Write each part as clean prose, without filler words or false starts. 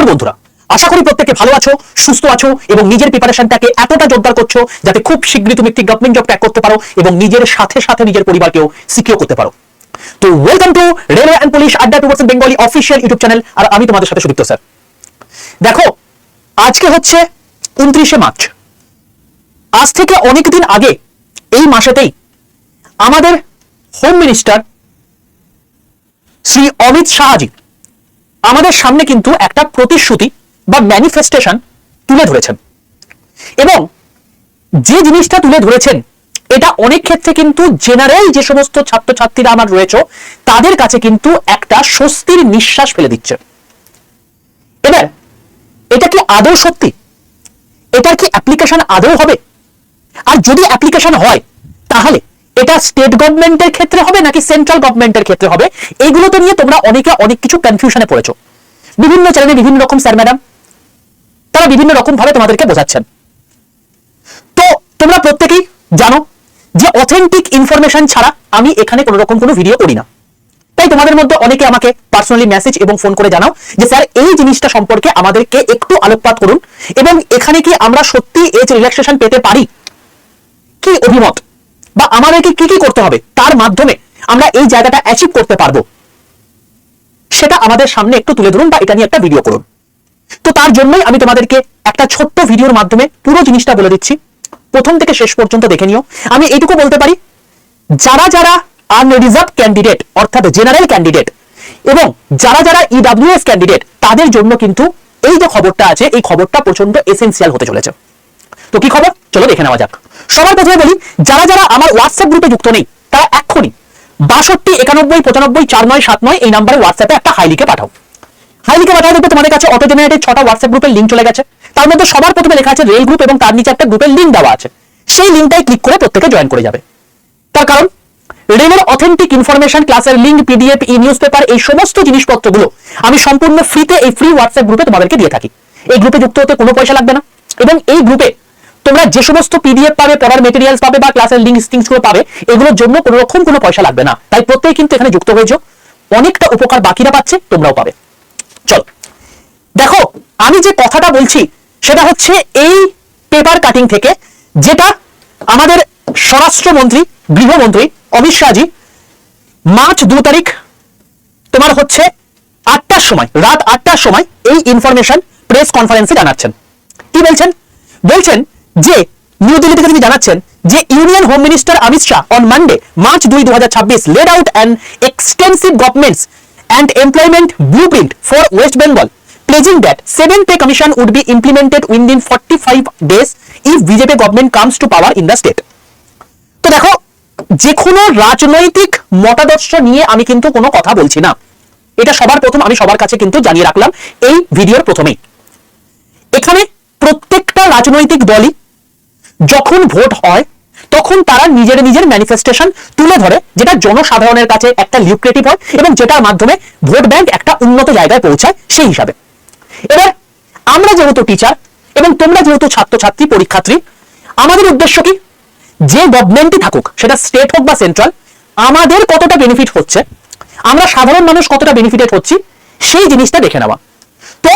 নমস্কার বন্ধুরা, আশা করি প্রত্যেকে ভালো আছো, সুস্থ আছো এবং নিজের প্রিপারেশনটাকে এতটা জোরদার করছো যাতে খুব শীঘ্রই তুমি একটি গভর্নমেন্ট জব ক্র্যাক করতে পারো এবং নিজের সাথে সাথে নিজের পরিবারকেও সিকিউর করতে পারো। তো welcome to railway and police আড্ডা 2% বেঙ্গলি অফিসিয়াল ইউটিউব চ্যানেল, আর আমি তোমাদের সাথে সুদীপ্ত স্যার। দেখো, আজকে হচ্ছে 29শে মার্চ। আজ থেকে অনেকদিন আগে এই মাসেতেই আমাদের হোম মিনিস্টার শ্রী অমিত শাহজি আমাদের সামনে কিন্তু একটা প্রতিশ্রুতি বা ম্যানিফেস্টেশন তুলে ধরেছেন, এবং যে জিনিসটা তুলে ধরেছেন এটা অনেক ক্ষেত্রে কিন্তু জেনারেল যে সমস্ত ছাত্রছাত্রীরা আমার রয়েছে তাদের কাছে কিন্তু একটা স্বস্তির নিঃশ্বাস ফেলে দিচ্ছে। এবার এটা কি আদৌ সত্যি? এটার কি অ্যাপ্লিকেশন আদৌ হবে? আর যদি অ্যাপ্লিকেশন হয় তাহলে এটা স্টেট গভর্নমেন্টের ক্ষেত্রে হবে নাকি সেন্ট্রাল গভর্নমেন্টের ক্ষেত্রে হবে? এইগুলো তো নিয়ে তোমরা অনেকে অনেক কিছু কনফিউশনে পড়েছো। বিভিন্ন চ্যানেলে বিভিন্ন রকম স্যার ম্যাডাম তারা বিভিন্ন রকম ভাবে তোমাদেরকে বোঝাচ্ছেন। তো তোমরা প্রত্যেকেই জানো যে অথেন্টিক ইনফরমেশন ছাড়া আমি এখানে কোনো রকম কোনো ভিডিও করি না। তাই তোমাদের মধ্যে অনেকে আমাকে পার্সোনালি মেসেজ এবং ফোন করে জানাও যে স্যার এই জিনিসটা সম্পর্কে আমাদেরকে একটু আলোকপাত করুন, এবং এখানে কি আমরা সত্যি এজ রিল্যাক্সেশন পেতে পারি, কি অভিমত, বা আমাদেরকে কি কি করতে হবে তার মাধ্যমে আমরা এই জায়গাটা অ্যাচিভ করতে পারবো, সেটা আমাদের সামনে একটু তুলে ধরুন বা এটা নিয়ে একটা ভিডিও করুন। তো তার জন্যই আমি তোমাদেরকে একটা ছোট্ট ভিডিওর মাধ্যমে পুরো জিনিসটা বলে দিচ্ছি, প্রথম থেকে শেষ পর্যন্ত দেখে নিও। আমি এইটুকু বলতে পারি, যারা যারা আনরিজার্ভ ক্যান্ডিডেট অর্থাৎ জেনারেল ক্যান্ডিডেট এবং যারা যারা ইডব্লিউএস ক্যান্ডিডেট তাদের জন্য কিন্তু এই যে খবরটা আছে এই খবরটা প্রচন্ড এসেনশিয়াল হতে চলেছে। তো কি খবর, চলো দেখে নেওয়া যাক। সবার প্রথমে বলি, যারা যারা আমার হোয়াটসঅ্যাপ গ্রুপে যুক্ত নেই তারা এক্ষুনি 62 91 95 4979 এই নাম্বারে হোয়াটসঅ্যাপে একটা হাই লিখে পাঠাও। হাই লিখে পাঠাও, দেখবে তোমাদের কাছে অটো জেনারেটেড 6টা হোয়াটসঅ্যাপ গ্রুপের লিঙ্ক চলে গেছে। তার মধ্যে সবার প্রথমে লেখা আছে রেল গ্রুপ এবং তার নিচে একটা গ্রুপের লিঙ্ক দেওয়া আছে। সেই লিঙ্কটাই ক্লিক করে প্রত্যেকে জয়েন করে যাবে। তার কারণ রেলের অথেন্টিক ইনফরমেশন, ক্লাসের লিঙ্ক, পিডিএফ, ই নিউজ পেপার, এই সমস্ত জিনিসপত্রগুলো আমি সম্পূর্ণ ফ্রিতে এই ফ্রি হোয়াটসঅ্যাপ গ্রুপে তোমাদেরকে দিয়ে থাকি। এই গ্রুপে যুক্ত হতে কোনো পয়সা লাগবে না, এবং এই গ্রুপে তোমরা যে সমস্ত পিডিএফ পাবে, পড়ার মেটেরিয়ালস পাবে বা ক্লাসের লিঙ্কসগুলো পাবে, এগুলোর জন্য কোনো রকম কোনো পয়সা লাগবে না। তাই প্রত্যেকে কিন্তু এখানে যুক্ত হয়েছো, অনেকটা উপকার বাকিরা পাচ্ছে, তোমরাও পাবে। চলো দেখো, আমি যে কথাটা বলছি সেটা হচ্ছে এই পেপার কাটিং থেকে, যেটা আমাদের স্বরাষ্ট্রমন্ত্রী গৃহমন্ত্রী অমিত শাহজি মার্চ 2 তারিখ তোমার হচ্ছে 8টার সময়, রাত 8টার সময় এই ইনফরমেশন প্রেস কনফারেন্সে জানাচ্ছেন। কি বলছেন? বলছেন যে নিউ দিল্লি থেকে তিনি জানাচ্ছেন যে union home minister Amit Shah on Monday March 2, 2026 laid out an extensive governments and employment blueprint for West Bengal, pledging that 7 pay commission would be implemented within 45 days if BJP government comes to power in the state. তো দেখো, যে কোনো রাজনৈতিক মতাদর্শ নিয়ে আমি কিন্তু কোনো কথা বলছি না, এটা সবার প্রথম আমি সবার কাছে কিন্তু জানিয়ে রাখলাম এই ভিডিওর প্রথমেই। এখানে প্রত্যেকটা রাজনৈতিক দলই যখন ভোট হয় তখন তারা নিজের নিজের ম্যানিফেস্টেশন তুলে ধরে, যেটা জনসাধারণের কাছে একটা লিউক্রেটিভ হয় এবং যেটার মাধ্যমে ভোট ব্যাংক একটা উন্নত জায়গায় পৌঁছায় সেই হিসাবে। এবার আমরা যেহেতু টিচার এবং তোমরা যেহেতু ছাত্রছাত্রী পরীক্ষার্থী, আমাদের উদ্দেশ্য কি, যে গভর্নমেন্টই থাকুক সেটা স্টেট হোক বা সেন্ট্রাল, আমাদের কতটা বেনিফিট হচ্ছে, আমরা সাধারণ মানুষ কতটা বেনিফিটেড হচ্ছি সেই জিনিসটা দেখে নেওয়া। তো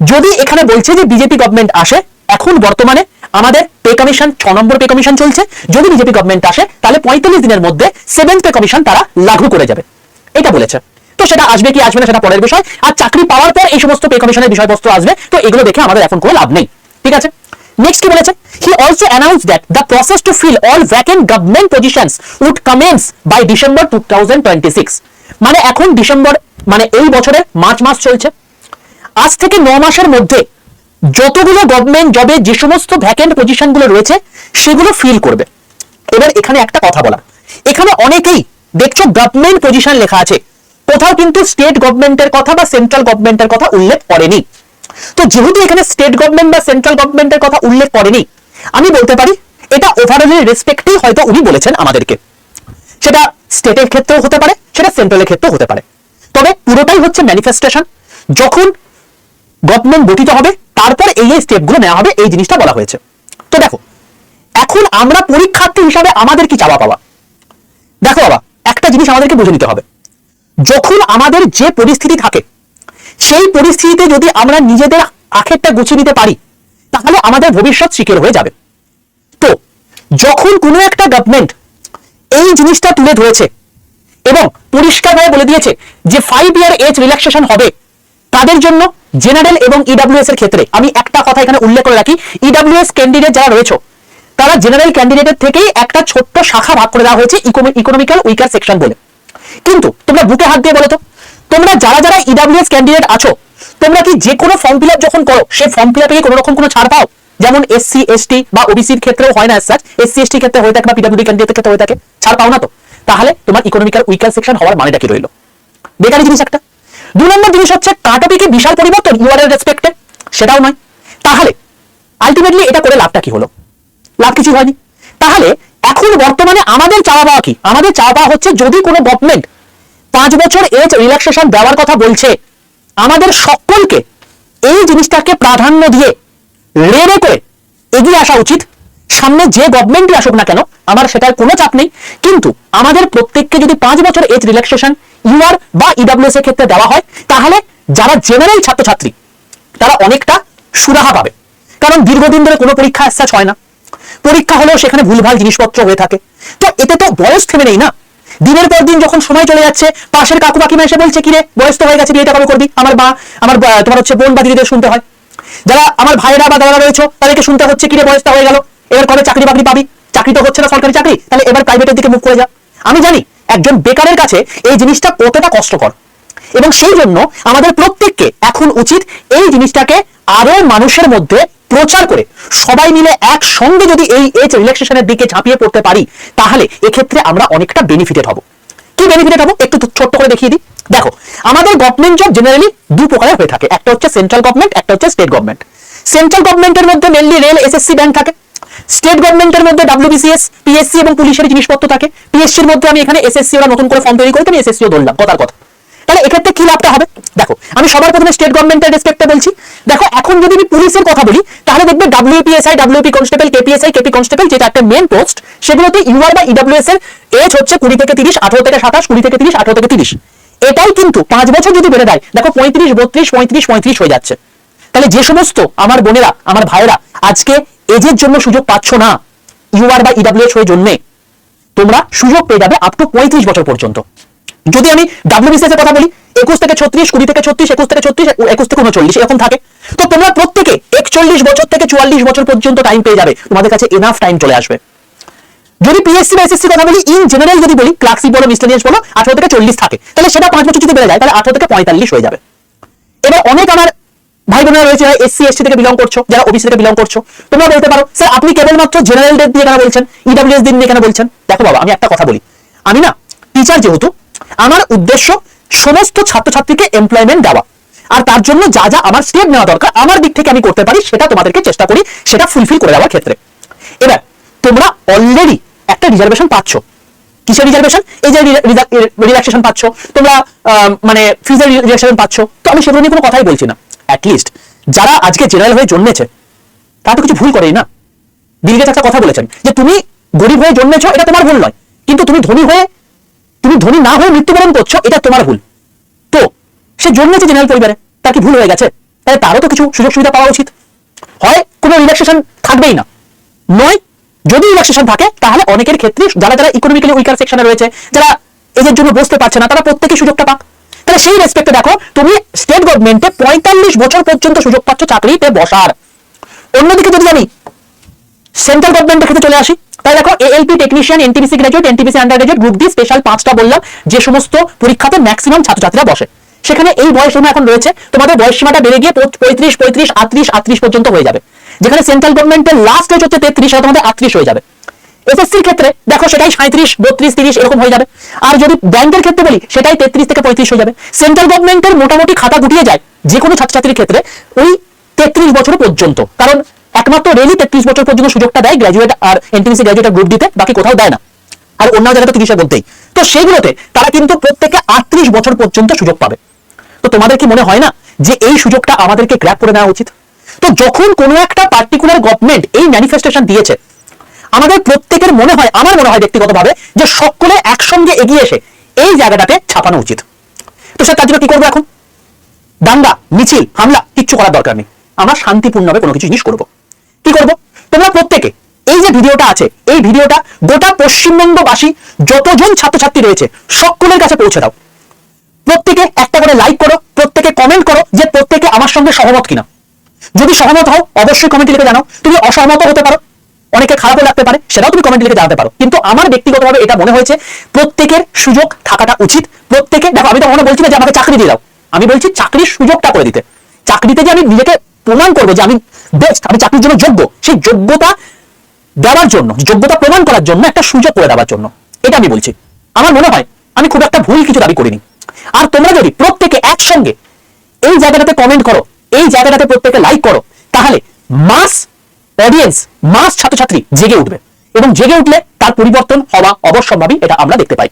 যদি এখানে বলছে যে বিজেপি গভর্নমেন্ট আসে, এখন বর্তমানে আমাদের পে কমিশন 6 নম্বর পে কমিশন চলছে, যদি বিজেপি গভর্নমেন্ট আসে তাহলে 45 দিনের মধ্যে 7th পে কমিশন তারা লাগু করে যাবে, এটা বলেছে। তো সেটা আসবে কি আসবে না সেটা পরের বিষয়, আর চাকরি পাওয়ার পর এই সমস্ত পে কমিশনের বিষয়বস্তু আসবে, তো এগুলো দেখে আমাদের এখন কোনো লাভ নেই, ঠিক আছে। নেক্সট কি বলেছে? He also announced that the process to fill all vacant government positions would commence by December 2026। মানে এখন ডিসেম্বর মানে এই বছরের মার্চ মাস চলছে, আজ থেকে 9 মাসের মধ্যে যতগুলো গভর্নমেন্ট জবে যে সমস্ত ভ্যাকেন্ট পজিশনগুলো রয়েছে সেগুলো ফিল করবে। এবার এখানে একটা কথা বলা, এখানে অনেকেই দেখছো গভর্নমেন্ট পজিশন লেখা আছে, কোথাও কিন্তু স্টেট গভর্নমেন্টের কথা বা সেন্ট্রাল গভর্নমেন্টের কথা উল্লেখ করেনি। তো যেহেতু এখানে স্টেট গভর্নমেন্ট বা সেন্ট্রাল গভর্নমেন্টের কথা উল্লেখ করেনি, আমি বলতে পারি এটা ওভারঅল রেসপেক্টেই হয়তো উনি বলেছেন আমাদেরকে। সেটা স্টেটের ক্ষেত্রেও হতে পারে, সেটা সেন্ট্রালের ক্ষেত্রেও হতে পারে, তবে পুরোটাই হচ্ছে ম্যানিফেস্টেশন। যখন গভর্নমেন্ট গঠিত হবে তারপর এই স্টেপগুলো নেওয়া হবে, এই জিনিসটা বলা হয়েছে। তো দেখো, এখন আমরা পরীক্ষার্থী হিসাবে আমাদের কি চাওয়া পাওয়া? দেখো বাবা, একটা জিনিস আমাদেরকে বুঝে নিতে হবে, যখন আমাদের যে পরিস্থিতি থাকে সেই পরিস্থিতিতে যদি আমরা নিজেদের আখেরটা গুছিয়ে নিতে পারি তাহলে আমাদের ভবিষ্যৎ সিকিউর হয়ে যাবে। তো যখন কোনো একটা গভর্নমেন্ট এই জিনিসটা তুলে ধরেছে এবং পরিষ্কারভাবে বলে দিয়েছে যে 5 ইয়ার এজ রিল্যাক্সেশন হবে তাদের জন্য, জেনারেল এবং ইডব্লিউএস এর ক্ষেত্রে আমি একটা কথা এখানে উল্লেখ করে রাখি, ইডব্লিউএস ক্যান্ডিডেট যারা রয়েছে তারা জেনারেল ক্যান্ডিডেটের থেকেই একটা ছোট্ট শাখা ভাগ করে দেওয়া হয়েছে ইকোনমিক্যাল উইকার সেকশন বলে। কিন্তু তোমরা বুকে হাত দিয়ে বলো তো, তোমরা যারা যারা ইডব্লিউএস ক্যান্ডিডেট আছো তোমরা কি যে কোনো ফর্ম ফিল আপ যখন করো সেই ফর্ম ফিল আপে কোনো রকম কোনো ছাড় পাও? যেমন এসসি এসটি বা ওবিসির ক্ষেত্রেও হয় না, এসসি এসটি ক্ষেত্রে হয়ে থাকে বা পিডব্লিউডি ক্যান্ডিডেটের ক্ষেত্রে হয়ে থাকে, ছাড় পাও না তো? তাহলে তোমার ইকোনমিক্যাল উইকার সেকশন হওয়ার মানেটা কি রইল? বেকারি জিনিস একটা। 2 নম্বর জিনিস হচ্ছে কাটঅফে কি বিশাল পরিবর্তন ইউআর এর রেসপেক্টে? সেটাও নয়। তাহলে আলটিমেটলি এটা করে লাভটা কি হলো? লাভ কিছু হয়নি। তাহলে এখন বর্তমানে আমাদের চাওয়া পাওয়া কি? আমাদের চাওয়া পাওয়া হচ্ছে যদি কোনো গভর্নমেন্ট 5 বছর এজ রিল্যাক্সেশন দেওয়ার কথা বলছে, আমাদের সকলকে এই জিনিসটাকে প্রাধান্য দিয়ে রেড়ে করে এগিয়ে আসা উচিত। সামনে যে গভর্নমেন্টই আসুক না কেন আমার সেটার কোনো চাপ নেই, কিন্তু আমাদের প্রত্যেককে যদি 5 বছর এজ রিল্যাক্সেশন ইউআর বা ইডব্লিউএস এর ক্ষেত্রে দেওয়া হয় তাহলে যারা জেনারেল ছাত্রছাত্রী তারা অনেকটা সুরাহা পাবে। কারণ দীর্ঘদিন ধরে কোনো পরীক্ষা অ্যাজ হয় না, পরীক্ষা হলেও সেখানে ভুলভাল জিনিসপত্র হয়ে থাকে। তো এতে তো বয়স থেমে নেই না, দিনের পর দিন যখন সময় চলে যাচ্ছে পাশের কাকু কাকিমা এসে বলছে কিরে বয়স তো হয়ে গেছে, বিয়েটা কবে করবি? আমার তোমার হচ্ছে বোন বা দিদিদের শুনতে হয়, যারা আমার ভাইরা বা দাদারা রয়েছে তাদেরকে শুনতে হচ্ছে কিরে বয়সটা হয়ে গেল, এবার কবে চাকরি বাকরি পাবি? চাকরি তো হচ্ছে না সরকারি চাকরি, তাহলে এবার প্রাইভেটের দিকে মুখ করে যা। আমি জানি একজন বেকারের কাছে এই জিনিসটা কতটা কষ্টকর, এবং সেই জন্য আমাদের প্রত্যেককে এখন উচিত এই জিনিসটাকে আরো মানুষের মধ্যে প্রচার করে সবাই মিলে একসঙ্গে যদি এই এজ রিল্যাক্সেশনের দিকে ঝাঁপিয়ে পড়তে পারি তাহলে এক্ষেত্রে আমরা অনেকটা বেনিফিটেড হব। কি বেনিফিটেড হব একটু ছোট্ট করে দেখিয়ে দিই। দেখো, আমাদের গভর্নমেন্ট জব জেনারেলি 2 প্রকারের হয়ে থাকে, একটা হচ্ছে সেন্ট্রাল গভর্নমেন্ট, একটা হচ্ছে স্টেট গভর্নমেন্ট। সেন্ট্রাল গভর্নমেন্টের মধ্যে মেনলি রেল, এসএসসি, ব্যাংক থাকে। স্টেট গভর্নমেন্টের মধ্যে ডব্লিউবিসিএস, পিএসসি এবং পুলিশের জিনিসপত্র থাকে। পিএসসির মধ্যে আমি এখানে এসএসসি ওরা নতুন করে ফর্ম তৈরি করে আমি এসএসসিও ধরলাম কথার কথা। তাহলে এক্ষেত্রে কি লাভটা হবে? দেখো, আমি সবার প্রথমে স্টেট গভর্নমেন্টের রেসপেক্টে বলছি। দেখো, এখন যদি আমি পুলিশের কথা বলি তাহলে দেখবে WPSI, WP constable, KPSI, KP constable, যে 4টে মেন পোস্ট, সেগুলোতে ইউআর বা ইডব্লিউএস এর এজ হচ্ছে 20 থেকে 30, 18 থেকে 27, 20 থেকে 30, 18 থেকে 30। এটাই কিন্তু 5 বছর যদি বেড়ে দেয়, দেখো 35, 32, 35, 35 হয়ে যাচ্ছে। তাহলে যে সমস্ত আমার বোনেরা, আমার ভাইয়েরা আজকে এজের জন্য সুযোগ পাচ্ছ না ইউআর বা ইডব্লিউএস হয়ে জন্য, তোমরা সুযোগ পেয়ে যাবে আপ টু 35 বছর পর্যন্ত। যদি আমি ডব্লিউবিসিএস এর কথা বলি 21 থেকে 36, 20 থেকে 36, 21 থেকে 36, 21 থেকে 39 এরকম থাকে। তো তোমরা প্রত্যেকে 41 বছর থেকে 44 বছর পর্যন্ত টাইম পেয়ে যাবে, তোমাদের কাছে এনাফ টাইম চলে আসবে। যদি পিএসসি বা এসএসসি কথা বলি, ইন জেনারেল যদি বলি, ক্লার্কশিপ বলো, মিসলেনিয়াস বলো, 18 থেকে 40 থাকে, তাহলে সেটা 5 বছর যদি বেড়ে যায় তাহলে 18 থেকে 45 হয়ে যাবে। এবার অনেক আমার ভাই বোনেরা রয়েছে এসসি এসটি থেকে বিলং করছো, যারা ওবিসি থেকে বিলং করছো, তোমরা বলতে পারো স্যার আপনি কেবলমাত্র জেনারেল ডেট দিয়ে কেন বলছেন, ইডব্লিউএস দিন দিয়ে কেন বলছেন? দেখো বাবা, আমি একটা কথা বলি, আমি না টিচার, যেহেতু আমার উদ্দেশ্য সমস্ত ছাত্রছাত্রীকে এমপ্লয়মেন্ট দেওয়া, আর তার জন্য যা যা আমার স্টেপ নেওয়া দরকার আমার দিক থেকে আমি করতে পারি সেটা তোমাদেরকে চেষ্টা করি সেটা ফুলফিল করে দেওয়ার ক্ষেত্রে। এবার তোমরা অলরেডি একটা রিজার্ভেশন পাচ্ছ। কিসের রিজার্ভেশন? এই যে রিল্যাক্সেশন পাচ্ছ তোমরা, মানে ফিজের রিল্যাক্সেশন পাচ্ছ। তো আমি সেগুলো নিয়ে কোনো কথাই বলছি না। অ্যাটলিস্ট যারা আজকে জেনারেল হয়ে জন্মেছে তারা তো কিছু ভুল করেই না। বিল গেটস একটা কথা বলেছেন যে তুমি গরিব হয়ে জন্মেছো এটা তোমার ভুল নয়, কিন্তু তুমি ধনী না হয়ে মৃত্যুবরণ করছো এটা তোমার ভুল। তো সে জন্মেছে জেনারেল পরিবারে, তার কি ভুল হয়ে গেছে? তাহলে তারও তো কিছু সুযোগ সুবিধা পাওয়া উচিত। হয় কোনো রিল্যাক্সেশন থাকবেই না, নয় যদি রিল্যাক্সেশন থাকে তাহলে অনেকের ক্ষেত্রে যারা যারা ইকোনমিক্যালি উইকার সেকশনে রয়েছে, যারা এদের জন্য বসতে পারছে না, তারা প্রত্যেকেই সুযোগটা পাক। তাহলে সেই রেসপেক্টে দেখো, তুমি স্টেট গভর্নমেন্টে 45 বছর পর্যন্ত সুযোগ পাচ্ছ চাকরিতে বসার। অন্যদিকে যদি আমি সেন্ট্রাল গভর্নমেন্টের ক্ষেত্রে চলে আসি, তাহলে দেখো ALP technician, NTPC graduate, NTPC under graduate, group D special 5টা বললাম, যে সমস্ত পরীক্ষাতে ম্যাক্সিমাম ছাত্রছাত্রীরা বসে, সেখানে এই বয়স সীমা এখন রয়েছে, তোমাদের বয়স সীমাটা বেড়ে গিয়ে 35, 35, 38 পর্যন্ত হয়ে যাবে। যেখানে সেন্ট্রাল গভর্নমেন্টের লাস্ট এজ হচ্ছে 33, সেটা তোমাদের 38 হয়ে যাবে। এসএসসির ক্ষেত্রে দেখো সেটাই 37, 32, 30 এরকম হয়ে যাবে। আর যদি ব্যাংকের ক্ষেত্রে বলি সেটাই 33 থেকে 35 হয়ে যাবে। সেন্ট্রাল গভর্নমেন্টের মোটামুটি খাতা গুটিয়ে যায় যে কোনো ছাত্রছাত্রীর ক্ষেত্রে ওই 33 বছর পর্যন্ত, কারণ একমাত্র রেলি 33 বছর পর্যন্ত সুযোগটা দেয় গ্র্যাজুয়েট আর এনটিপিসি গ্র্যাজুয়েট গ্রুপ দিতে, বাকি কোথাও দেয় না। আর অন্য জায়গায় তো 30-এর মধ্যেই, তো সেইগুলোতে তারা কিন্তু প্রত্যেকে 38 বছর পর্যন্ত সুযোগ পাবে। তো তোমাদের কি মনে হয় না যে এই সুযোগটা আমাদেরকে গ্র্যাব করে নেওয়া উচিত? তো যখন কোনো একটা পার্টিকুলার গভর্নমেন্ট এই ম্যানিফেস্টেশন দিয়েছে, আমাদের প্রত্যেকের মনে হয়, আমার মনে হয় ব্যক্তিগতভাবে, যে সকলে একসঙ্গে এগিয়ে এসে এই জায়গাটাতে ছাপানো উচিত। তো স্যার তার জন্য কি করবো এখন? দাঙ্গা, মিছিল, হামলা কিচ্ছু করার দরকার নেই। আমরা শান্তিপূর্ণভাবে কোনো কিছু জিনিস করব। কি করব? তোমরা প্রত্যেকে এই যে ভিডিওটা আছে, এই ভিডিওটা গোটা পশ্চিমবঙ্গবাসী যতজন ছাত্রছাত্রী রয়েছে সকলের কাছে পৌঁছে দাও। প্রত্যেকে একটা করে লাইক করো, প্রত্যেকে কমেন্ট করো যে প্রত্যেকে আমার সঙ্গে সহমত কিনা। যদি সহমত হও অবশ্যই কমেন্ট লিখে জানাও। তুমি অসহমত হতে পারো, অনেকে খারাপও লাগতে পারে, সেটাও তুমি কমেন্ট লিখে জানাতে পারো। কিন্তু আমার ব্যক্তিগতভাবে এটা মনে হয়েছে প্রত্যেকের সুযোগ থাকাটা উচিত। প্রত্যেকে দেখো, আমি তো মনে বলছি না যে আমাকে চাকরি দিয়ে দাও, আমি বলছি চাকরির সুযোগটা করে দিতে। চাকরিতে যে আমি নিজেকে প্রমাণ করবো যে আমি বেস্ট, আমি চাকরির জন্য যোগ্য, সেই যোগ্যতা দেওয়ার জন্য, যোগ্যতা প্রমাণ করার জন্য একটা সুযোগ করে দেওয়ার জন্য, এটা আমি বলছি। আমার মনে হয় আমি খুব একটা ভুল কিছু দাবি করিনি। আর তোমরা যদি প্রত্যেকে একসঙ্গে এই জায়গাটাতে কমেন্ট করো, এই জায়গাটাতে প্রত্যেকে লাইক করো, তাহলে মাস অডিয়েন্স, মাস ছাত্রছাত্রী জেগে উঠবে, এবং জেগে উঠলে তার পরিবর্তন হওয়া অবশ্যম্ভাবী, এটা আমরা দেখতে পাই।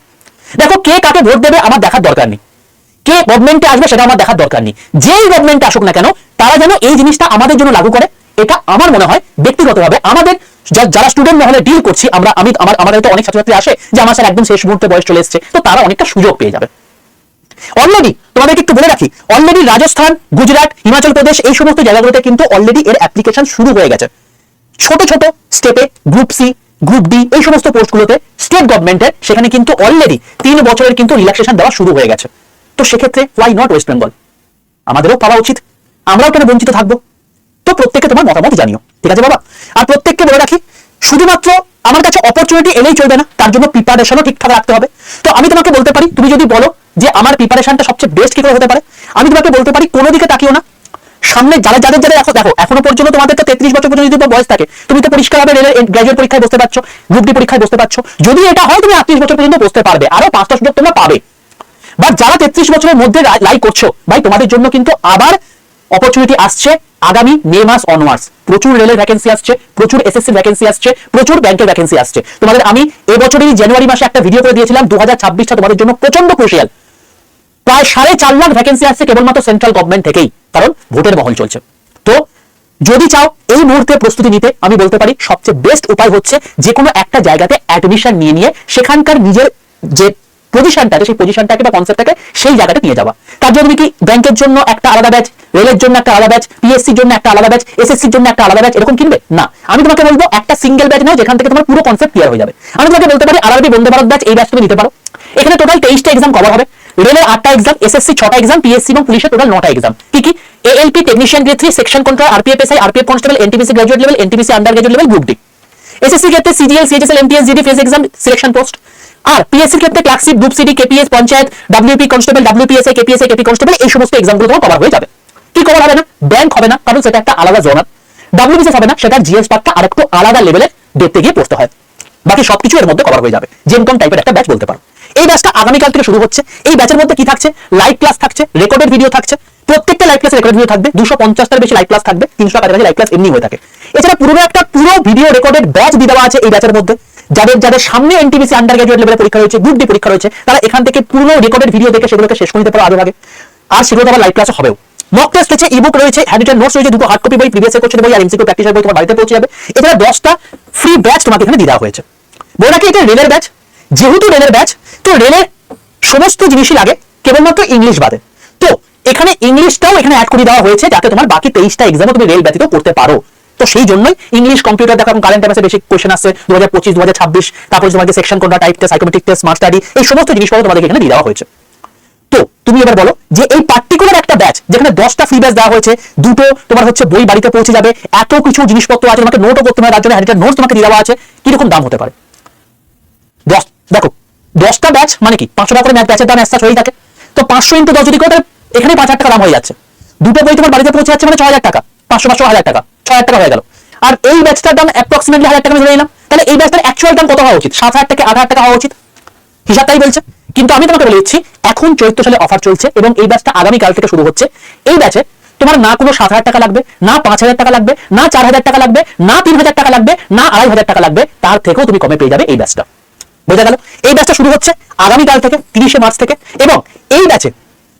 দেখো, কে কাকে ভোট দেবে আমার দেখার দরকার নেই, কে গভর্নমেন্টে আসবে সেটা আমার দেখার দরকার নেই। যেই গভর্নমেন্টে আসুক না কেন, তারা যেন এই জিনিসটা আমাদের জন্য লাগু করে, এটা আমার মনে হয় ব্যক্তিগতভাবে আমাদের যারা স্টুডেন্ট মহলে ডিল করছি আমরা, আমাদের তো অনেক ছাত্রছাত্রী আসে যে আমার স্যার একদম শেষ মুহূর্তে বয়স চলে এসছে, তো তারা অনেকটা সুযোগ পেয়ে যাবে। অলরেডি তোমাদেরকে একটু বলে রাখি, অলরেডি রাজস্থান, গুজরাট, হিমাচল প্রদেশ এই সমস্ত জায়গাগুলোতে কিন্তু অলরেডি এর অ্যাপ্লিকেশন শুরু হয়ে গেছে। ছোট ছোট স্টেপে গ্রুপ সি, গ্রুপ ডি এই সমস্ত পোস্টগুলোতে স্টেট গভর্নমেন্টের সেখানে কিন্তু অলরেডি 3 বছরের কিন্তু রিল্যাক্সেশন দেওয়া শুরু হয়ে গেছে। তো সেক্ষেত্রে ওয়াই নট ওয়েস্ট বেঙ্গল? আমাদেরও পাওয়া উচিত, আমরাও কেন বঞ্চিত থাকবো? তো প্রত্যেককে তোমার মতামত জানিও, ঠিক আছে বাবা? আর প্রত্যেককে বলে রাখি, শুধুমাত্র আমার কাছে অপরচুনিটি এলেই চলবে না, তার জন্য প্রিপারেশনও ঠিকঠাক রাখতে হবে। তো আমি তোমাকে বলতে পারি, তুমি যদি বলো যে আমার প্রিপারেশনটা সবচেয়ে বেস্ট কি করে হতে পারে, আমি তোমাকে বলতে পারি কোনো দিকে তাকিও না, সামনে যাদের দেখো এখনো পর্যন্ত তোমাদের তো 33 বছর পর্যন্ত যদি বয়স থাকে, তুমি তো পরিষ্কারভাবে রেলের গ্র্যাজুয়েট পরীক্ষায় বসতে পারছো, গ্রুপ ডি পরীক্ষায় বসতে পারছো। যদি এটা হয় তুমি 38 বছর পর্যন্ত বসতে পারবে, আরো 5টা সুযোগ তোমরা পাবে। বা যারা 33 বছরের মধ্যে লাইক করছো, ভাই তোমাদের জন্য কিন্তু আবার অপরচুনিটি আসছে আগামী মে মাস অনওয়ার্ডস। প্রচুর রেলের ভ্যাকেন্সি আসছে, প্রচুর এসএসসি ভ্যাকেন্সি আসছে, প্রচুর ব্যাংকের ভ্যাকেন্সি আসছে। তোমাদের আমি এবছরই জানুয়ারি মাসে একটা ভিডিও করে দিয়েছিলাম, 2026টা তোমাদের জন্য প্রচন্ড ক্রুশিয়াল। প্রায় 4.5 লাখ ভ্যাকেন্সি আসছে কেবলমাত্র সেন্ট্রাল গভর্নমেন্ট থেকেই, কারণ ভোটের মহল চলছে। তো যদি চাও এই মুহূর্তে প্রস্তুতি নিতে, আমি বলতে পারি সবচেয়ে বেস্ট উপায় হচ্ছে যে কোনো একটা জায়গাতে অ্যাডমিশন নিয়ে সেখানকার নিজের যে পজিশনটা, সেই পজিশনটাকে বা কনসেপ্টটাকে সেই জায়গাটা নিয়ে যাওয়া। তার জন্য তুমি কি ব্যাংকের জন্য একটা আলাদা ব্যাচ, রেলের জন্য একটা আলাদা ব্যাচ, পিএসসির জন্য একটা আলাদা ব্যাচ, এসএসসির জন্য একটা আলাদা ব্যাচ এরকম কিনবে? না, আমি তোমাকে বলবো একটা সিঙ্গেল ব্যাচ নাও, যেখান থেকে তোমার পুরো কনসেপ্ট ক্লিয়ার হয়ে যাবে। আমি তোমাকে বলতে পারি আরআরবি বন্দে ভারত ব্যাচ, এই ব্যাচ তুমি নিতে পারো। এখানে টোটাল 23টা এক্সাম কভার হবে, রেলের 8টা এক্সাম, এসএসসি 6টা এক্সাম, পিএসসি এবং পুলিশের টোটাল 9টা এক্সাম। কি কি? ALP technician grade 3, section control, RPF SI, RPF constable, NTPC graduate level, NTPC under graduate level, group D. SSC ক্ষেত্রে CGL, CHSL, MTS, GD phase exam, selection post. আর পিএসসির ক্ষেত্রে clerkship, group CD, KPS, panchayat, WP constable, WPSI, KPSI, KP constable, এই সমস্ত এক্সামগুলো তোমার cover হয়ে যাবে। কি কভার হবে না? ব্যাংক হবে না, কারণ সেটা একটা আলাদা জোনার। ডব্লিউবিসিএস হবে না, সেটা জিএস পার্টটা আরেকটু আলাদা লেভেলে দেখতে গিয়ে পড়তে হয়। বাকি সবকিছু এর মধ্যে কভার হয়ে যাবে। জেনকম টাইপের একটা ব্যাচ বলতে পারো। এই ব্যাচটা আগামীকাল থেকে শুরু হচ্ছে। এই ব্যাচের মধ্যে কি থাকছে? লাইভ ক্লাস থাকছে, রেকর্ডেড ভিডিও থাকছে। প্রত্যেকটা লাইভ ক্লাসে রেকর্ডেড ভিডিও থাকবে, 250টার বেশি লাইভ ক্লাস থাকবে, 300 কাছাকাছি লাইভ ক্লাস এমনি হয়ে থাকে। এছাড়া পুরো ভিডিও রেকর্ডেড ব্যাচ দিয়ে দেওয়া আছে এই ব্যাচের মধ্যে। যাদের সামনে এনটিপিসি আন্ডার গ্র্যাজুয়েট লেভেলে পরীক্ষা রয়েছে, গ্রুপ ডি পরীক্ষা রয়েছে, তারা এখান থেকে পুরো রেকর্ডেড ভিডিও দেখে সেগুলোকে শেষ করে নিতে পারো আগে। আর সেগুলো আবার লাইভ ক্লাসে হবেও। মক টেস্ট রয়েছে, ইবুক রয়েছে, হ্যান্ডরিটেন নোটস রয়েছে, 2টো হার্ড কপি বই, প্রিভিয়াস কোশ্চেন বই আর এমসিকিউ প্র্যাকটিসের বই তোমার বাড়িতে পৌঁছে যাবে। এছাড়া 10টা ফ্রি ব্যাচ তোমাকে এখানে দিয়ে দেওয়া হয়েছে। বলে রাখি এটা রেলের ব্যাচ, যেহেতু রেলের ব্যাচ, তো রেলের সমস্ত জিনিসই লাগে কেবলমাত্র ইংলিশ বাদে। তো এখানে ইংলিশটাও এখানে অ্যাড করে দেওয়া হয়েছে, যাতে তোমার বাকি 23টা এক্সামও তুমি রেল ব্যতীত করতে পারো। তো সেই জন্যই ইংলিশ, কম্পিউটার দেখো, কারেন্ট অ্যাফেয়ার্সে বেশি কোশ্চেন আসছে 2025, 2026, তারপর তোমাদের সেকশন কোনটা, type test, psychometric test, smart study, এই সমস্ত জিনিসগুলো তোমাদের এখানে দিয়ে দেওয়া হয়েছে। তো তুমি এবার বলো যে এই পার্টিকুলার একটা ব্যাচ যেখানে 10টা ফ্রি ব্যাচ দেওয়া হয়েছে, 2টো তোমার হচ্ছে বই বাড়িতে পৌঁছে যাবে, এত কিছু জিনিসপত্র আছে, তোমাকে নোটও করতে হবে, তার জন্য হ্যান্ডরিটেন নোটস তোমাকে দিয়ে দেওয়া আছে, কিরকম দাম হতে পারে? দেখো 10টা ব্যাচ মানে কি 500 টাকা করে ব্যাচের দাম এক্সট্রা হয়েই থাকে। তো 500 × 10 যদি করো, এখানে 5000 টাকা দাম হয়ে যাচ্ছে। 2টো বই তোমার বাড়িতে পৌঁছে যাচ্ছে মানে 6000 টাকা, 500 1000 টাকা, 6000 টাকা হয়ে গেল। আর এই ব্যাচটার দাম অ্যাপ্রক্সিমেটলি 1000 টাকা ধরে নিলাম, তাহলে এই ব্যাচটার অ্যাকচুয়াল দাম কত হওয়া উচিত? 7000 থেকে 8000 টাকা হওয়া উচিত, হিসাবটাই বলছে। কিন্তু আমি তোমাকে বলে দিচ্ছি, এখন 74 সালে অফার চলছে এবং এই ব্যাচটা আগামীকাল থেকে শুরু হচ্ছে। এই ব্যাচে তোমার না কোনো 7000 টাকা লাগবে, না 5000 টাকা লাগবে, না 4000 টাকা লাগবে, না 3000 টাকা লাগবে, না 2500 টাকা লাগবে, তার থেকেও তুমি কমে পেয়ে যাবে এই ব্যাচটা। বোঝা গেল? এই ব্যাচটা শুরু হচ্ছে আগামীকাল থেকে 30শে মার্চ থেকে, এবং এই ব্যাচে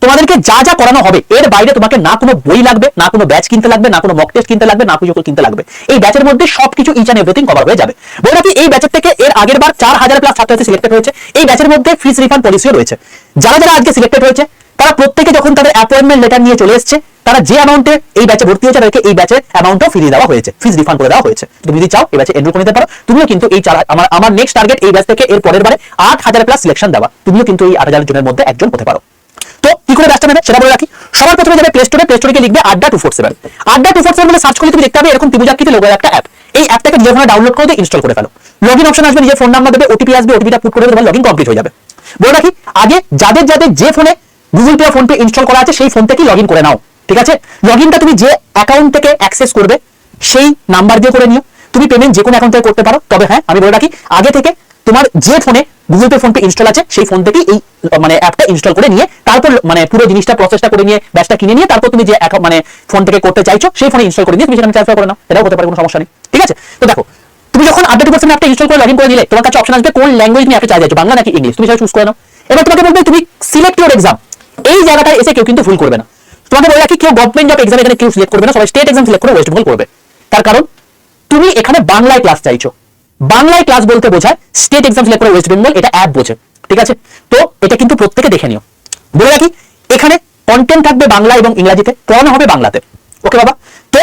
তোমাদেরকে যা যা করানো হবে এর বাইরে তোমাকে না কোনো বই লাগবে, না কোনো ব্যাচ কিনতে লাগবে, না কোনো মক টেস্ট কিনতে লাগবে, না কিছু কিনতে লাগবে। এই ব্যাচের মধ্যে সবকিছু ইচ এন্ড এভরিথিং কভার হয়ে যাবে। বলে রাখি এই ব্যাচের থেকে এর আগের বার 4000+ ছাত্রছাত্রী সিলেক্টেড হয়েছে। এই ব্যাচের মধ্যে ফিস রিফান্ড পলিসিও রয়েছে। যারা আজকে সিলেক্টেড হয়েছে তারা প্রত্যেকে যখন তাদের অ্যাপয়েন্টমেন্ট লেটার নিয়ে চলে এসেছে, তারা যে অ্যামাউন্টে এই ব্যাচে ভর্তি হয়েছে তাদেরকে এই ব্যাচের অ্যামাউন্টও ফিরিয়ে দেওয়া হয়েছে, ফিস রিফান্ড করে দেওয়া হয়েছে। তুমি যদি চাও এই ব্যাচে এনরোল করে নিতে পারো। তুমিও কিন্তু এই আমার নেক্সট টার্গেট এই ব্যাচ থেকে এর পরের বারে 8,000 প্লাস সিলেকশন দেওয়া, তুমিও কিন্তু এই 8,000 জনের মধ্যে একজন হতে পারো। তো কি করে ব্যাচটা নেবে সেটা বলে রাখি। সবার প্রথমে যাবে প্লে স্টোরে, প্লে স্টোরে গিয়ে লিখবে আড্ডা 247। আড্ডা 247 বলে সার্চ করলে তুমি দেখতে পাবে এরকম ত্রিভুজাকৃতি লোগোর একটা অ্যাপ। এই অ্যাপটাকে নিজের ফোনে ডাউনলোড করে ইনস্টল করে ফেলো। লগইন অপশন আসবে, নিজের ফোন নাম্বার দেবে, ওটিপি আসবে, ওটিপিটা পুট করে তোমার লগইন কমপ্লিট হয়ে যাবে। বলে রাখি আগে যাদের যাদের যে ফোনে Google pay phone pay install করা আছে সেই ফোন থেকেই লগইন করে নাও, ঠিক আছে? লগইনটা তুমি যে অ্যাকাউন্ট থেকে অ্যাক্সেস করবে সেই নাম্বার দিয়ে করে নিও। তুমি পেমেন্ট যে কোনো অ্যাকাউন্ট থেকে করতে পারো, তবে হ্যাঁ আমি বলে রাখি আগে থেকে তোমার যে ফোনে Google pay phone pay install আছে সেই ফোন থেকেই এই মানে অ্যাপটা ইনস্টল করে নিয়ে তারপর মানে পুরো জিনিসটা প্রসেসটা করে নিয়ে ব্যাচটা কিনে নিয়ে তারপর তুমি যে মানে ফোন থেকে করতে চাইছো সেই ফোনে ইনস্টল করে নিয়ে তুমি সেখানে ট্রান্সফার করে নাও, এটাও হতে পারে, কোনো সমস্যা নেই, ঠিক আছে? তো দেখো তুমি যখন আড্ডা 247 অ্যাপটা ইনস্টল করে লগইন করে নিলে তোমার কাছে অপশন আসবে কোন ল্যাঙ্গুয়েজ তুমি অ্যাপে চাইছো, বাংলা নাকি ইংলিশ, তুমি সেটা চুজ করে নাও। এবার তোমাকে বলবে তুমি সিলেক্ট ইউর এক্সাম। এই জায়গাটায় এসে কেউ কিন্তু ভুল করবে না। তোমাকে বলে রাখি কেউ গভর্নমেন্ট জব এক্সাম এখানে কেউ সিলেক্ট করবে না, সবাই স্টেট এক্সাম সিলেক্ট করে ওয়েস্ট বেঙ্গল করবে। তার কারণ তুমি এখানে বাংলায় ক্লাস চাইছো। বাংলায় ক্লাস বলতে বোঝায় স্টেট এক্সাম সিলেক্ট করে ওয়েস্ট বেঙ্গল, এটা অ্যাপ বোঝে, ঠিক আছে? তো এটা কিন্তু প্রত্যেকে দেখে নিও। বলে রাখি এখানে কন্টেন্ট থাকবে বাংলা এবং ইংরেজিতে, পড়ানো হবে বাংলাতে, ওকে বাবা? তো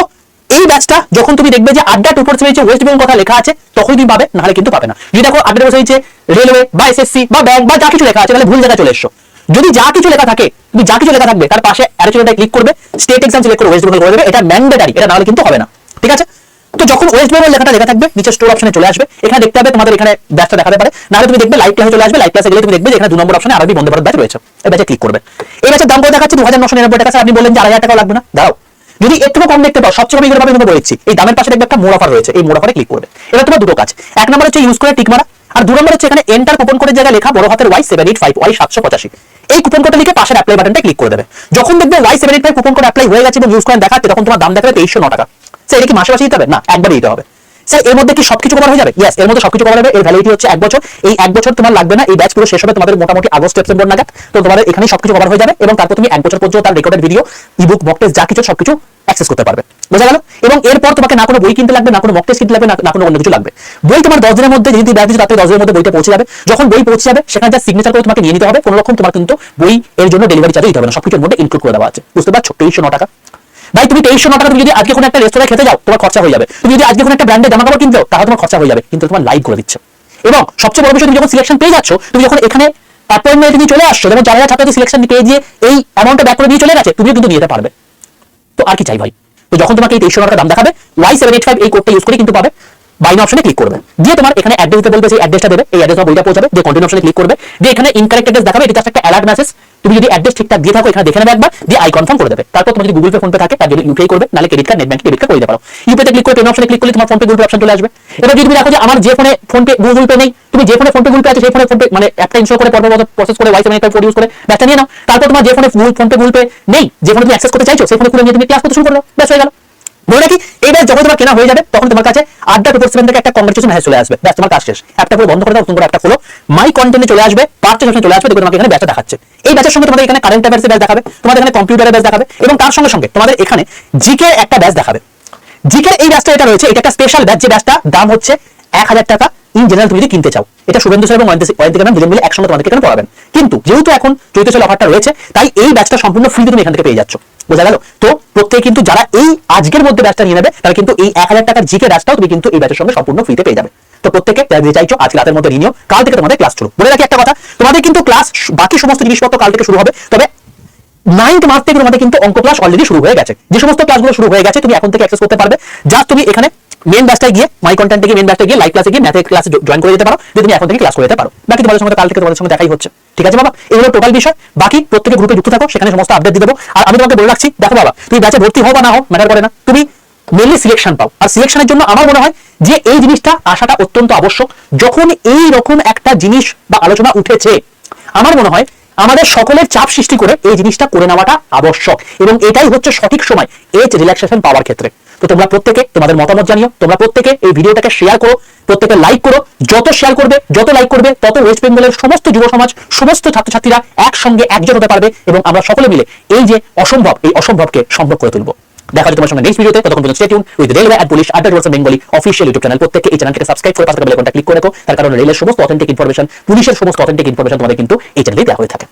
এই ব্যাচটা যখন তুমি দেখবে যে আড্ডা 247 ওয়েস্ট বেঙ্গল কথা লেখা আছে তখনই তুমি পাবে, নাহলে কিন্তু পাবে না। যদি দেখো আড্ডা 247 রেলওয়ে বা এসএসসি বা ব্যাংক বা যা কিছু লেখা আছে তাহলে ভুল জায়গায় চলে এসছো। যদি যা কিছু লেখা থাকে, তুমি যা কিছু লেখা থাকবে তার পাশে অ্যারোটা ক্লিক করবে, স্টেট এক্সাম সিলেক্ট করে ওয়েস্ট বেঙ্গল করে দেবে, এটা ম্যান্ডেটরি, এটা নাহলে কিন্তু হবে না, ঠিক আছে? তো যখন ওয়েস্ট বেঙ্গল লেখাটা লেখা থাকবে নিচে স্টোর অপশনে চলে আসবে, এখানে দেখতে হবে তোমাদের এখানে ব্যাচটা দেখাতে পারে, নাহলে তুমি দেখবে লাইভ ক্লাসে চলে আসবে, লাইভ ক্লাসে গেলে তুমি দেখবে যে এখানে 2 নম্বর অপশনে আরবি বন্দে ভারত ব্যাচ রয়েছে, এই ব্যাচে ক্লিক করবে। এই ব্যাচের দাম কত দেখাচ্ছে 2,999 টাকা। আপনি বললেন যে 8,000 টাকা লাগবে না, দাঁড়াও, যদি এর থেকে কম দেখতে পাও সবচেয়ে কম এগুলো পাবে, তোমাকে বলেছি এই দামের পাশে দেখবে একটা মোর অফার রয়েছে, এই মোর অফারে ক্লিক করবে। এবার তোমার দুটো কাজ, এক নম্বর হচ্ছে ইউজ করে টিক মারা, আর 2 নম্বর হচ্ছে এখানে এন্টার কুপন কোডের জায়গায় লেখা বড় হাতের Y785 Y785, এই কুপন কোডটা লিখে পাশের অ্যাপ্লাই বাটনটা ক্লিক করে দেবে। যখন দেখবে Y785 কুপন কোড অ্যাপ্লাই হয়ে গেছে এবং ইউজ করে দেখাচ্ছে তখন তোমার দাম দেখাবে 2309 টাকা। স্যার এটা কি মাসে মাসে দিতে হবে? না, একবারই দিতে হবে। স্যার এর মধ্যে কি সবকিছু কভার হয়ে যাবে? ইয়েস, এর মধ্যে সবকিছু কভার হবে। এর ভ্যালিডিটি হচ্ছে 1 বছর। এই 1 বছর তোমার লাগবে না, এই ব্যাচ পুরো শেষ হবে তোমাদের মোটামুটি আগস্ট সেপ্টেম্বর নাগাদ। তো তোমাদের এখানে সবকিছু কভার হয়ে যাবে এবং তারপর তুমি 1 বছর পর্যন্ত তার recorded video, ebook, mock test যা কিছু সবকিছু অ্যাক্সেস করতে পারবে, বোঝা গেল? এবং এরপর তোমাকে না কোনো বই কিনতে লাগবে, না কোনো মক টেস্ট কিনতে লাগবে, না কোনো অন্য কিছু লাগবে। বই তোমার 10 দিনের মধ্যে, যদি ব্যাচ দিচ্ছ তাতে 10 দিনের মধ্যে বইটা পৌঁছে যাবে। যখন বই পৌঁছে যাবে সেখানে যা সিগনেচার করে তোমাকে নিয়ে নিতে হবে, কোনো রকম তোমার কিন্তু বই এর জন্য ডেলিভারি চার্জ দিতে হবে না, সবকিছুর মধ্যে ইনক্লুড করে দেওয়া আছে, বুঝতে পারছো? 2309 টাকা। ভাই তুমি 2309 টাকা তুমি যদি আজকে কোনো একটা রেস্তোরাঁয় খেতে যাও তোমার খরচা হয়ে যাবে, তুমি যদি আজকে কোনো একটা ব্র্যান্ডের জামা কাপড় কিনতে যাও তাহলে তোমার খরচা হয়ে যাবে, কিন্তু তোমার লাইভ করে দিচ্ছে। এবং সবচেয়ে বড় বিষয়, তুমি যখন সিলেকশন পেয়ে যাচ্ছ, তুমি যখন এখানে অ্যাপয়েন্টমেন্ট নিয়ে চলে আসছো, যেমন 4,000 ছাত্রদের সিলেকশন পেয়ে গিয়ে এই অ্যামাউন্টটা ব্যাক করে দিয়ে চলে গেছে, তুমিও কিন্তু নিতে পারবে। তো আর কি চাই ভাই? তো যখন তোমাকে এই 2309 টাকা দাম দেখাবে, Y785 এই কোডটা ইউজ করে কিন্তু পাবে। বাইন অপশনে ক্লিক করবে, দিয়ে তোমার এখানে অ্যাড্রেস দিতে বলবে, সেই অ্যাড্রেসটা দেবে, এই অ্যাড্রেসে বইটা পৌঁছাবে, দিয়ে কন্টিনিউ অপশনে ক্লিক করবে, দিয়ে এখানে ইনকারেক্ট অ্যাড্রেস দেখাবে, এটা একটা অ্যালার্ট মেসেজ। তুমি যদি অ্যাড্রেস ঠিকঠাক দিয়ে থাকো এখানে দেখে নেবে একবার, দিয়ে আই কনফার্ম করে দেবে। তারপর তোমার যদি গুগল পে ফোন পে থাকে তার জন্য ইউপিআই করবে, নালে credit card, net banking, debit card করে দিতে পারো। ইউপিআই তে ক্লিক করে পেমেন্ট অপশনে ক্লিক করলে তোমার phone pay Google pay option চলে আসবে। এবার যদি তুমি দেখো যে আমার যে ফোনে ফোন পে গুগল পে নেই, তুমি যে ফোনে ফোন পে গুগল পে আছে সেই ফোনে ফোন পে মানে অ্যাপটা ইনস্টল করে পরপর প্রসেস করে Y785 ইউজ করে ব্যাচটা নিয়ে নাও। তারপর তোমার যে ফোনে ফোন পে গুগল পে নেই, যে ফোনে তুমি অ্যাক্সেস করতে চাইছো সেই ফোনে খুলে নিয়ে তুমি ক্লাস করতে শুরু করো, ব্যাস হয়ে গেল। বলে রাখি এই ব্যাচ যখন তোমার কেনা হয়ে যাবে তখন তোমার কাছে আড্ডা 247 থেকে একটা কংগ্রেচুলেশন মেসেজ চলে আসবে, ব্যাস তোমার কাজ শেষ। অ্যাপটা পুরো বন্ধ করে দাও, নতুন করে একটা খোলো, মাই কন্টেন্টে চলে আসবে, পারচেজ অপশনে চলে আসবে, দেখবে তোমাকে এখানে ব্যাচটা দেখাচ্ছে। এই ব্যাচের সঙ্গে তোমাদের এখানে কারেন্ট অ্যাফেয়ার্সের ব্যাচ দেখাবে, তোমাদের এখানে কম্পিউটারের ব্যাচ দেখাবে এবং তার সঙ্গে সঙ্গে তোমাদের এখানে জিকে একটা ব্যাচ দেখাবে। জিকে এই ব্যাচটা এটা রয়েছে, এটা একটা স্পেশাল ব্যাচ, যে ব্যাচটা দাম হচ্ছে 1,000 টাকা ইন জেনারেল তুমি যদি কিনতে চাও। এটা শুভেন্দু স্যার এবং অয়ন্তিকা ম্যাম দুজন মিলে একসঙ্গে তোমাদেরকে এখানে পড়াবেন। কিন্তু যেহেতু এখন চৈত্র সেল অফারটা রয়েছে তাই এই ব্যাচটা সম্পূর্ণ ফ্রিতে তুমি এখান থেকে পেয়ে যাচ্ছ, বোঝা গেল? তো প্রত্যেকে কিন্তু যারা এই আজকের মধ্যে ব্যাচটা নিয়ে নেবে তারা কিন্তু এই 1,000 টাকার জিকে ব্যাচটাও তুমি কিন্তু এই ব্যাচের সঙ্গে সম্পূর্ণ ফ্রিতে পেয়ে যাবে। তো প্রত্যেকে যে চাইছো আজকে রাতের মধ্যে নিও, কাল থেকে তোমাদের ক্লাস শুরু। বলে রাখি একটা কথা, তোমাদের কিন্তু ক্লাস বাকি সমস্ত জিনিসপত্র কাল থেকে শুরু হবে, তবে 9th মার্চ থেকে তোমাদের কিন্তু অঙ্ক ক্লাস অলরেডি শুরু হয়ে গেছে। যে সমস্ত ক্লাসগুলো শুরু হয়ে গেছে তুমি এখন থেকে অ্যাক্সেস করতে পারবে। জাস্ট তুমি এখানে মেন ব্যাচটায় গিয়ে মাই কন্টেন্টে গিয়ে মেন ব্যাচটায় গিয়ে লাইভ ক্লাসে গিয়ে ম্যাথের ক্লাসে জয়েন করে যেতে পারো, যে তুমি এখন থেকে ক্লাস করে যেতে পারো। বাকি তোমাদের সঙ্গে কাল থেকে তোমাদের সঙ্গে দেখাই হচ্ছে, ঠিক আছে বাবা? এই হলো টোটাল বিষয়। বাকি প্রত্যেকে গ্রুপে যুক্ত থাকো, সেখানে সমস্ত আপডেট দিয়ে দেবো। আর আমি তোমাকে বলে রাখছি, দেখো বাবা, তুমি ব্যাচে ভর্তি হও বা না হও ম্যাটার করে না, তুমি মেনলি সিলেকশন পাও। আর সিলেকশনের জন্য আমার মনে হয় যে এই জিনিসটা আসাটা অত্যন্ত আবশ্যক। যখন এই রকম একটা জিনিস বা আলোচনা উঠেছে, আমার মনে হয় আমাদের সকলের চাপ সৃষ্টি করে এই জিনিসটা করে নেওয়াটা আবশ্যক, এবং এটাই হচ্ছে সঠিক সময় এজ রিল্যাক্সেশন পাওয়ার ক্ষেত্রে। তো তোমরা প্রত্যেকে তোমাদের মতামত জানিও, তোমরা প্রত্যেকে এই ভিডিওটাকে শেয়ার করো, প্রত্যেকে লাইক করো। যত শেয়ার করবে, যত লাইক করবে, তত ওয়েস্ট বেঙ্গলের সমস্ত যুব সমাজ, সমস্ত ছাত্রছাত্রীরা একসঙ্গে একজন হতে পারবে এবং আমরা সকলে মিলে এই যে অসম্ভব, এই অসম্ভবকে সম্ভব করে তুলবো। দেখা হচ্ছে তোমার সঙ্গে নেক্সট ভিডিওতে। ততক্ষণ পর্যন্ত stay tune with railway at police আড্ডা 247 বেঙ্গলি অফিশিয়াল ইউটিউব চ্যানেল। প্রত্যেকে এই চ্যানেলকে সাবস্ক্রাইব করে পাশে বেল আইকনটা ক্লিক করে রাখো, তার কারণ রেলের সমস্ত অথেন্টিক ইনফরমেশন, পুলিশের সমস্ত অথেন্টিক ইনফরমেশন তোমাদের কিন্তু এই চ্যানেলে দেওয়া হয়ে থাকে।